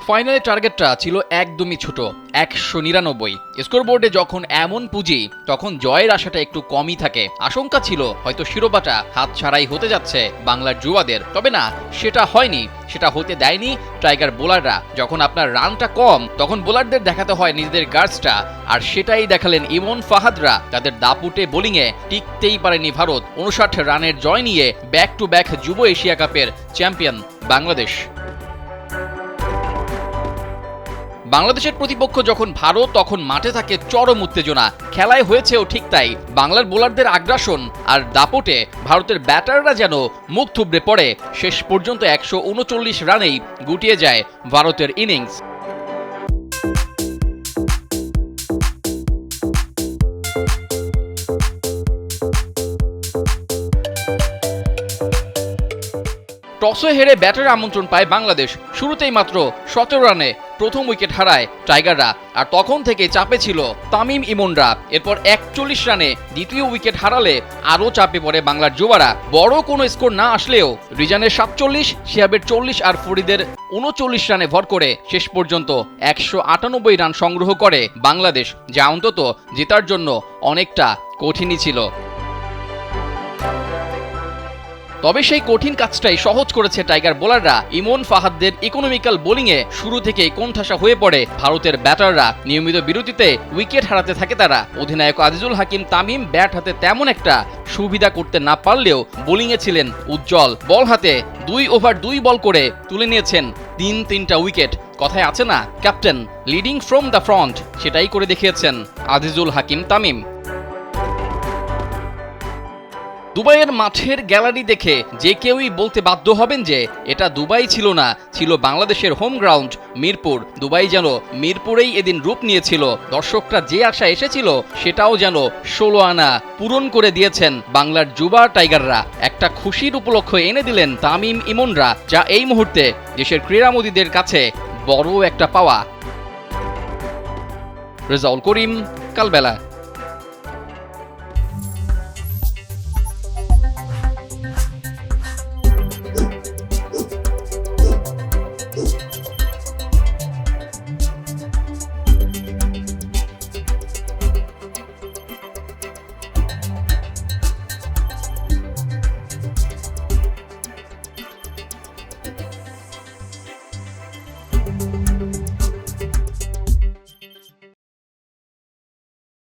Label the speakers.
Speaker 1: ফাইনালের টার্গেটটা ছিল একদমই ছোট, ১৯৯। স্কোরবোর্ডে যখন এমন পুঁজি, তখন জয়ের আশাটা একটু কমই থাকে। আশঙ্কা ছিল হয়তো শিরোপাটা হাত ছাড়াই হতে যাচ্ছে বাংলার যুবাদের, তবে না, সেটা হয়নি। সেটা হতে দেয়নি টাইগার বোলাররা। যখন আপনার রানটা কম, তখন বোলারদের দেখাতে হয় নিজেদের গার্ডসটা, আর সেটাই দেখালেন ইমন ফাহাদরা। তাদের দাপুটে বোলিংয়ে টিকতেই পারেনি ভারত। ৫৯ রানের জয় নিয়ে ব্যাক টু ব্যাক যুব এশিয়া কাপের চ্যাম্পিয়ন বাংলাদেশ। বাংলাদেশের প্রতিপক্ষ যখন ভারত, তখন মাঠে থাকে চরম উত্তেজনা। খেলায় হয়েছেও ঠিক তাই। বাংলার বোলারদের আগ্রাসন আর দাপটে ভারতের ব্যাটাররা যেন মুখ থুবড়ে পড়ে। শেষ পর্যন্ত ১৩৯ রানেই গুটিয়ে যায় ভারতের ইনিংস। টসে হেরে ব্যাটের আমন্ত্রণ পায় বাংলাদেশ। শুরুতেই মাত্র ১৭ রানে প্রথম উইকেট হারায় টাইগাররা, আর তখন থেকে চাপে ছিল তামিম ইমনরা। এরপর ৪১ রানে দ্বিতীয় উইকেট হারালে আরও চাপে পড়ে বাংলার যুবারা। বড় কোনো স্কোর না আসলেও রিজানের ৪৭, শিহাবের ৪০ আর ফরিদের ৩৯ রানে ভর করে শেষ পর্যন্ত ১৯৮ রান সংগ্রহ করে বাংলাদেশ, যা অন্তত জেতার জন্য অনেকটা কঠিনই ছিল। তবে সেই কঠিন কাজটাই সহজ করেছে টাইগার বোলাররা। ইমন ফাহাদদের ইকোনমিক্যাল বোলিংয়ে শুরু থেকেই কোণঠাসা হয়ে পড়ে ভারতের ব্যাটাররা। নিয়মিত বিরতিতে উইকেট হারাতে থাকে তারা। অধিনায়ক আজিজুল হাকিম তামিম ব্যাট হাতে তেমন একটা সুবিধা করতে না পারলেও বোলিংয়ে ছিলেন উজ্জ্বল। বল হাতে ২ ওভার ২ বল করে তুলে নিয়েছেন ৩টা উইকেট। কথায় আছে না, captain leading from the front, সেটাই করে দেখিয়েছেন আজিজুল হাকিম তামিম। দুবাইয়ের মাঠের গ্যালারি দেখে যে কেউই বলতে বাধ্য হবেন যে এটা দুবাই ছিল না, ছিল বাংলাদেশের হোম গ্রাউন্ড মিরপুর। দুবাই যেন মিরপুরেই এদিন রূপ নিয়েছিল। দর্শকরা যে আশা এসেছিল সেটাও যেন ১৬ আনা পূরণ করে দিয়েছেন বাংলার যুবা টাইগাররা। একটা খুশির উপলক্ষ এনে দিলেন তামিম ইমনরা, যা এই মুহূর্তে দেশের ক্রীড়ামোদীদের কাছে বড় একটা পাওয়া। রেজাউল করিম, কালবেলা।